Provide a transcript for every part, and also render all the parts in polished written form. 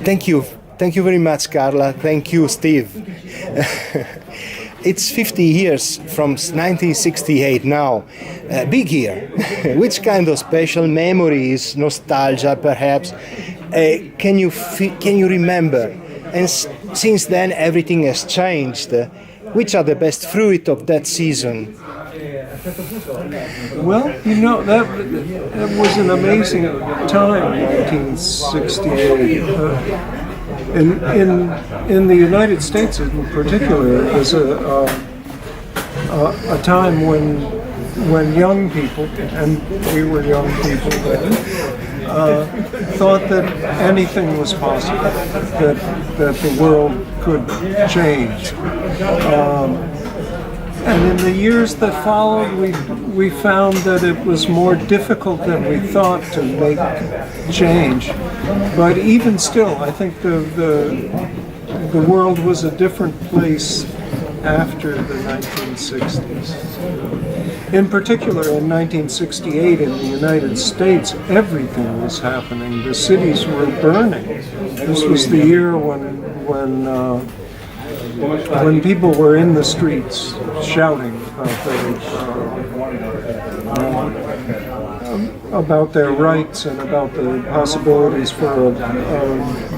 Thank you very much, Carla. Thank you, Steve. It's 50 years from 1968 now. Big year. Which kind of special memories, nostalgia perhaps, can you remember? And since then everything has changed. Which are the best fruit of that season? Well, that was an amazing time, 1968. In the United States in particular, it was a time when young people, and we were young people then, thought that anything was possible, that the world could change. And in the years that followed, we found that it was more difficult than we thought to make change. But even still, I think the world was a different place after the 1960s. In particular, in 1968 in the United States, everything was happening. The cities were burning. This was the year when people were in the streets shouting about their rights and about the possibilities for a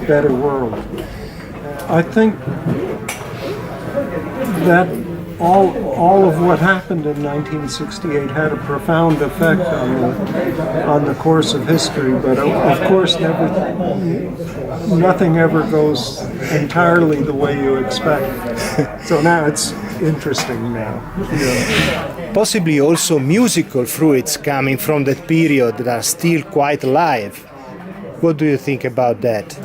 better world. I think that all of what happened in 1968 had a profound effect on the course of history, but of course nothing ever goes entirely the way you expect. So now it's interesting now. Yeah. Possibly also musical fruits coming from that period that are still quite alive. What do you think about that?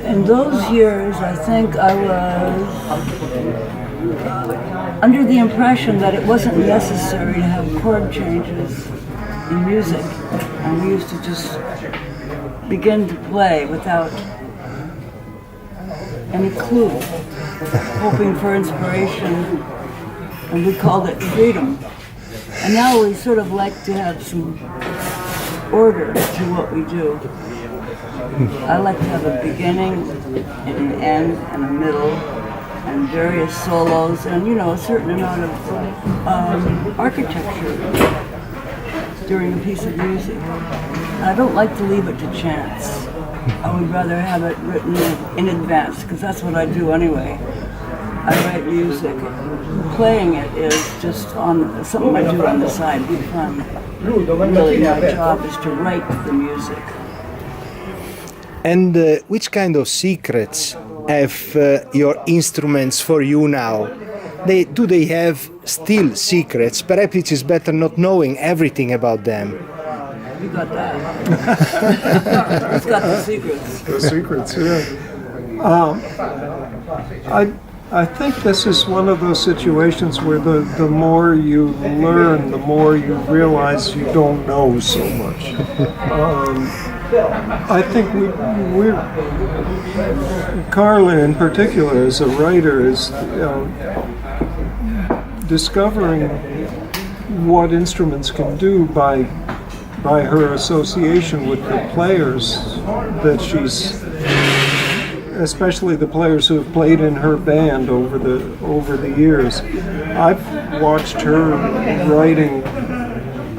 In those years, I think I was under the impression that it wasn't necessary to have chord changes in music, and we used to just begin to play without any clue, hoping for inspiration, and we called it freedom. And now we sort of like to have some order to what we do. I like to have a beginning and an end and a middle and various solos and, a certain amount of architecture during a piece of music. I don't like to leave it to chance. I would rather have it written in advance, because that's what I do anyway. I write music. Playing it is just something I do on the side for fun. Really, my job is to write the music. And which kind of secrets have your instruments for you now? Do they have still secrets? Perhaps it is better not knowing everything about them. You got that. It's got the secrets. The secrets, yeah. I think this is one of those situations where the more you learn, the more you realize you don't know so much. I think Carla in particular as a writer is discovering what instruments can do by her association with the players that she's, especially the players who have played in her band over the years. I've watched her writing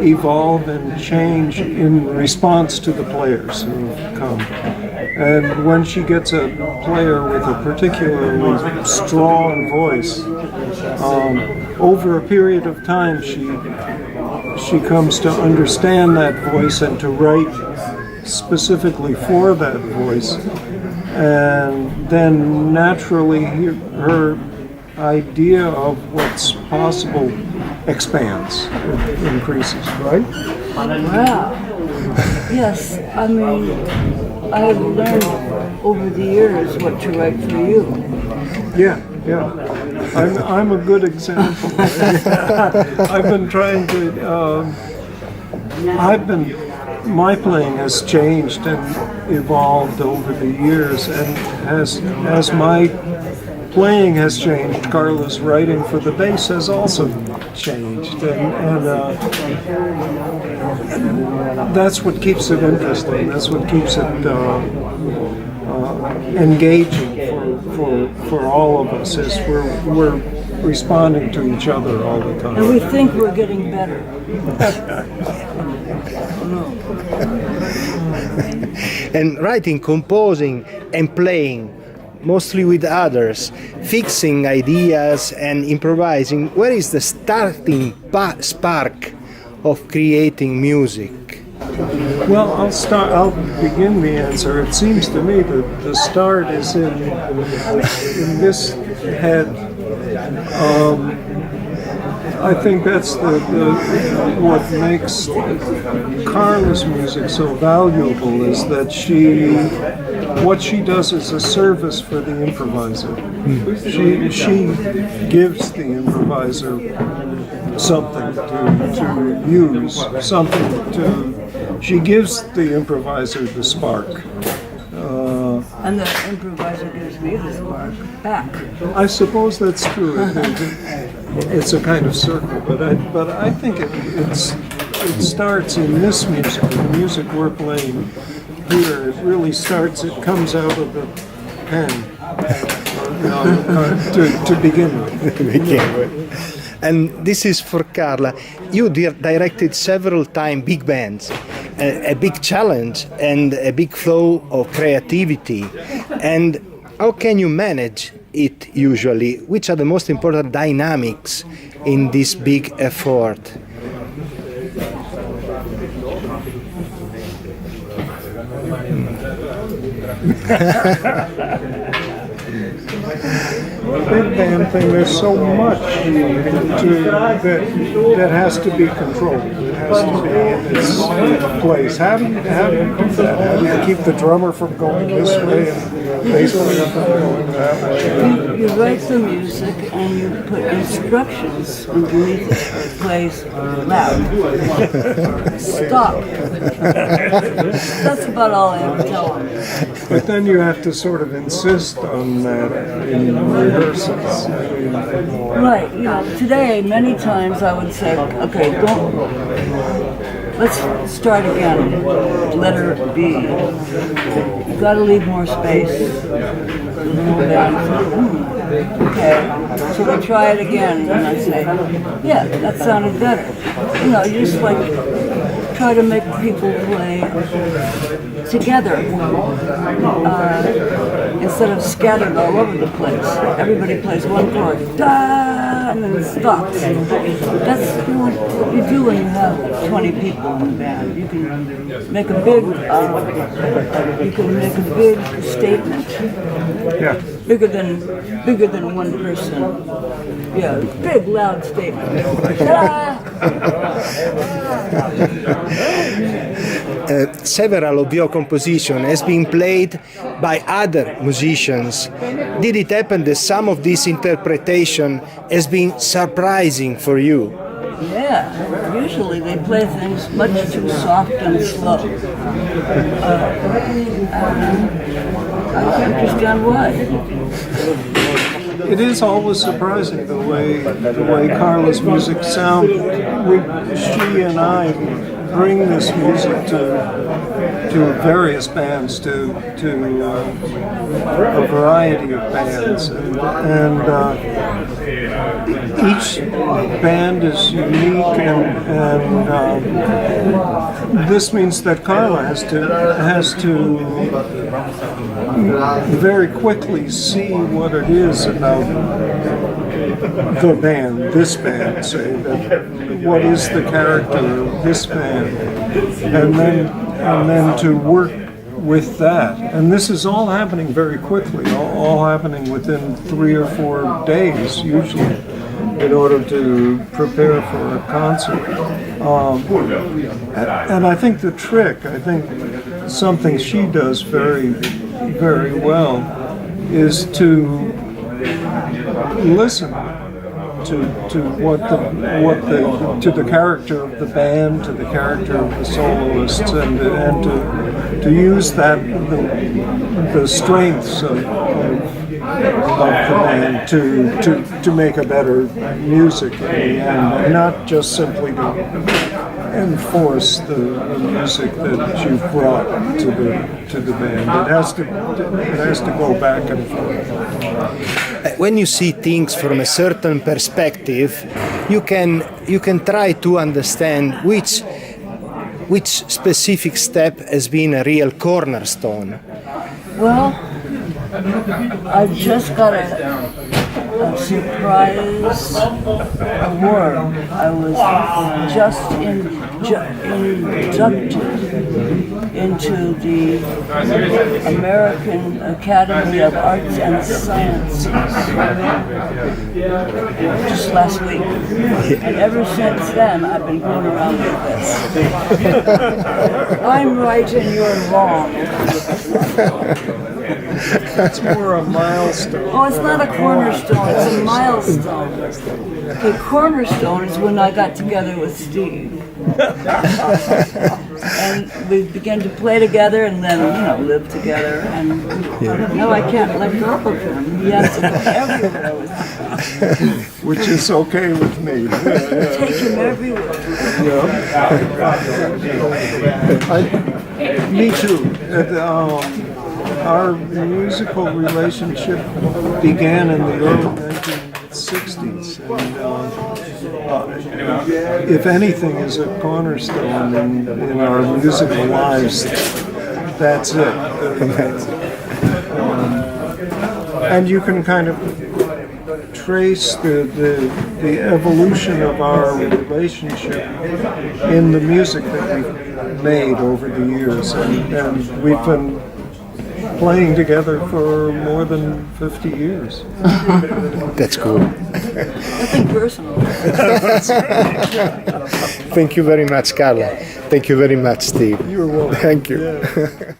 evolve and change in response to the players who have come. And when she gets a player with a particularly strong voice, over a period of time she comes to understand that voice and to write specifically for that voice. And then naturally her idea of what's possible expands, it increases, right? Wow. Yes, I mean, I've learned over the years what to write for you. Yeah. I'm a good example. I've been trying to, my playing has changed and evolved over the years, and as my playing has changed, Carla's writing for the bass has also changed. engaged, and that's what keeps it interesting. That's what keeps it engaging for all of us. Is we're responding to each other all the time. And we think we're getting better. And writing, composing, and playing, mostly with others, fixing ideas and improvising. Where is the starting spark of creating music? Well, I'll begin the answer. It seems to me that the start is in this head. I think that's what makes Carla's music so valuable, is that what she does is a service for the improviser. She gives the improviser something to use, she gives the improviser the spark. And the improviser gives me the spark back. I suppose that's true. It's a kind of circle, but I think it starts in this music, the music we're playing here. It really starts. It comes out of the pen to begin with. And this is for Carla. You directed several times big bands, a big challenge and a big flow of creativity. And how can you manage it usually? Which are the most important dynamics in this big effort? Big band thing, there's so much that has to be controlled. It has to be in its place. How do you do that? How do you keep the drummer from going this way and the bass player from going that way? You write the music and you put instructions underneath it. It plays loud. Stop. That's about all I have to tell them. But then you have to sort of insist on that in rehearsals. Right, today many times I would say, okay, let's start again, letter B. You gotta leave more space. Okay, so we try it again, and I say, yeah, that sounded better. You just try to make people play together instead of scattered all over the place. Everybody plays one chord, da, and then it stops. That's what you do when you have 20 people in a band. You can make a big statement. Yeah. Bigger than one person. Yeah, big loud statement. Several of your compositions has been played by other musicians. Did it happen that some of this interpretation has been surprising for you? Yeah, usually they play things much too soft and slow. I don't understand why. It is always surprising the way Carla's music sounds. She and I bring this music to various bands, to a variety of bands, and each band is unique, and this means that Carla has to very quickly see what it is about the band, this band, say, that what is the character of this band, and then to work with that. And this is all happening very quickly, all happening within 3 or 4 days, usually, in order to prepare for a concert. And I think the trick, something she does very, very well, is to listen to the character of the band, to the character of the soloists, and to use the strengths of the band to make a better music in the end, and not just simply to enforce the music that you've brought to the band. It has to go back and forth. When you see things from a certain perspective, you can try to understand which specific step has been a real cornerstone. Well, I just got a surprise award. I was just inducted into the American Academy of Arts and Sciences just last week. And ever since then, I've been going around with this. I'm right and you're wrong. It's more a milestone. Oh, it's not a cornerstone, it's a milestone. The cornerstone is when I got together with Steve. And we began to play together and then, live together. And now I can't let go of him. He has to go everywhere with me. Which is okay with me. Take him everywhere. Me too. Our musical relationship began in the early 1960s, and if anything is a cornerstone in our musical lives, that's it. And you can kind of trace the evolution of our relationship in the music that we've made over the years, and we've been playing together for more than 50 years. That's cool. Nothing personal. Thank you very much, Carla. Thank you very much, Steve. You're welcome. Thank you. Yeah.